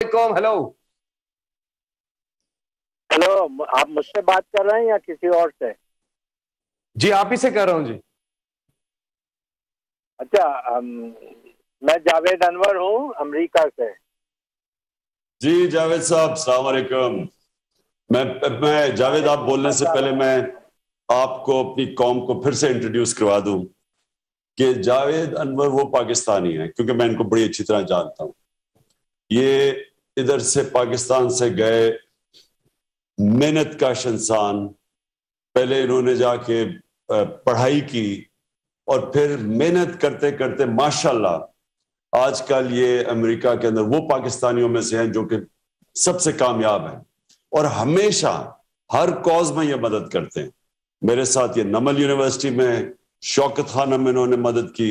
Hello. Hello, आप मुझसे बात कर रहे हैं या किसी और से? जी आप ही से कर रहा हूँ जी। अच्छा, मैं जावेद अनवर हूँ अमेरिका से। जी जावेद साहब, सलाम वालेकुम। मैं जावेद, आप बोलने से पहले मैं आपको अपनी कौम को फिर से इंट्रोड्यूस करवा दूं कि जावेद अनवर वो पाकिस्तानी है, क्योंकि मैं इनको बड़ी अच्छी तरह जानता हूं। ये इधर से पाकिस्तान से गए मेहनत कश इंसान। पहले इन्होंने जाके पढ़ाई की और फिर मेहनत करते करते माशाल्लाह आजकल ये अमेरिका के अंदर वो पाकिस्तानियों में से हैं जो कि सबसे कामयाब हैं और हमेशा हर कॉज में ये मदद करते हैं। मेरे साथ ये नमल यूनिवर्सिटी में शौकत खाना में इन्होंने मदद की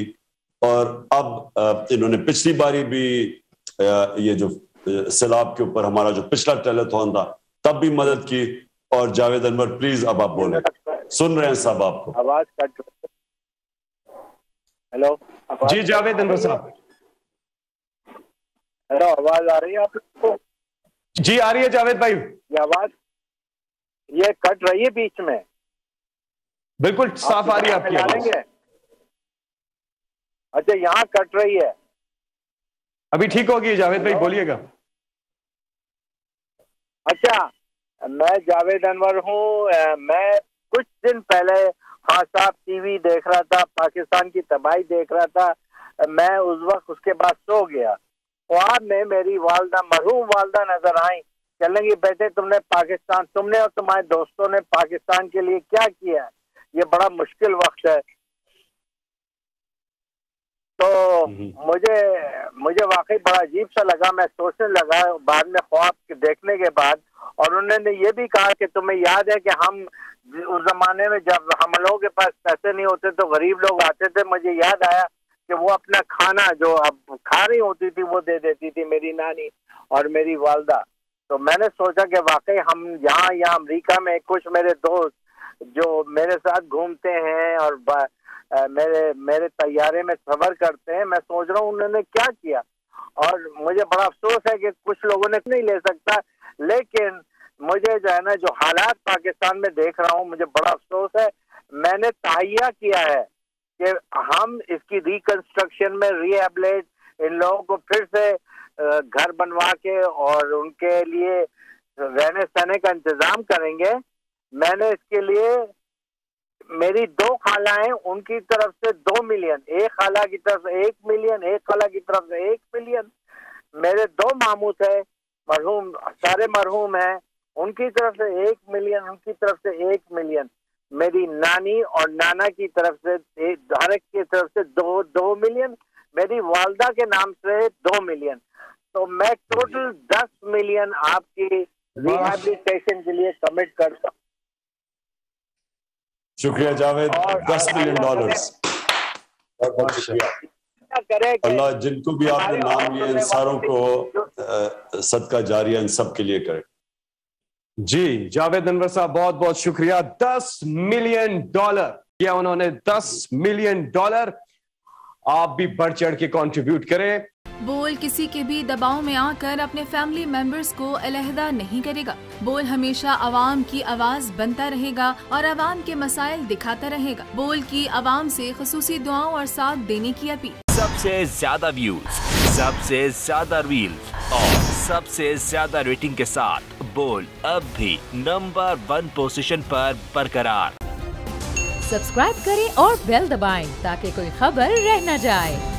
और अब इन्होंने पिछली बारी भी ये जो सैलाब के ऊपर हमारा जो पिछला टेलीथॉन था तब भी मदद की। और जावेद अनवर प्लीज अब आप बोले, सुन रहे हैं साहब आपको। आवाज कट। हेलो जी जावेद अनवर साहब। हेलो, आवाज आ रही है आपको? जी आ रही है जावेद भाई। ये आवाज ये कट रही है बीच में? बिल्कुल साफ आ रही है आपकी आवाज। अच्छा, यहाँ कट रही है। अभी ठीक होगी जावेद भाई, बोलिएगा। अच्छा, मैं जावेद अनवर हूँ। मैं कुछ दिन पहले हाँ साहब टीवी देख रहा था, पाकिस्तान की तबाही देख रहा था। मैं उस वक्त उसके बाद सो गया। ख्वाब में मेरी वालदा, मरहूम वालदा नजर आई। चलेंगी बेटे, तुमने और तुम्हारे दोस्तों ने पाकिस्तान के लिए क्या किया है? ये बड़ा मुश्किल वक्त है। तो मुझे वाकई बड़ा अजीब सा लगा। मैं सोचने लगा बाद में ख्वाब देखने के बाद, और उन्होंने ये भी कहा कि तुम्हें याद है कि हम उस जमाने में जब हम लोगों के पास पैसे नहीं होते तो गरीब लोग आते थे। मुझे याद आया कि वो अपना खाना जो अब खा रही होती थी वो दे देती थी मेरी नानी और मेरी वालदा। तो मैंने सोचा कि वाकई हम यहाँ अमेरिका में कुछ मेरे दोस्त जो मेरे साथ घूमते हैं और मेरे तैयारे में सफर करते हैं, मैं सोच रहा हूँ उन्होंने क्या किया। और मुझे बड़ा अफसोस है कि कुछ लोगों ने नहीं ले सकता, लेकिन मुझे जो है ना, जो हालात पाकिस्तान में देख रहा हूँ, मुझे बड़ा अफसोस है। मैंने तहैया किया है कि हम इसकी रिकंस्ट्रक्शन में रिहेबिलिट, इन लोगों को फिर से घर बनवा के और उनके लिए रहने सहने का इंतजाम करेंगे। मैंने इसके लिए, मेरी 2 खालाएं, उनकी तरफ से 2 मिलियन, एक खाला की तरफ से 1 मिलियन, एक खाला की तरफ से 1 मिलियन। मेरे 2 मामूत है मरहूम, सारे मरहूम हैं, उनकी तरफ से 1 मिलियन, उनकी तरफ से 1 मिलियन। मेरी नानी और नाना की तरफ से हर एक की तरफ से 2 मिलियन। मेरी वालदा के नाम से 2 मिलियन। तो मैं टोटल 10 मिलियन आपकी रिहैबिलिटेशन के लिए कमिट करता हूँ। शुक्रिया जावेद, $10 मिलियन। बहुत बहुत शुक्रिया। अल्लाह जिनको भी आपने नाम लिए इन सारों को सदका जारिया इन सब के लिए करे। जी जावेद अनवर साहब बहुत बहुत शुक्रिया। $10 मिलियन किया उन्होंने, $10 मिलियन। आप भी बढ़ चढ़ के कंट्रीब्यूट करें। बोल किसी के भी दबाव में आकर अपने फैमिली मेंबर्स को अलहदा नहीं करेगा। बोल हमेशा आवाम की आवाज बनता रहेगा और आवाम के मसाइल दिखाता रहेगा। बोल की आवाम से खुसूसी दुआओं और साथ देने की अपील। सबसे ज्यादा व्यूज, सबसे ज्यादा रील्स और सबसे ज्यादा रेटिंग के साथ बोल अब भी नंबर 1 पोजीशन पर बरकरार। सब्सक्राइब करें और बेल दबाएं ताकि कोई खबर रह न जाए।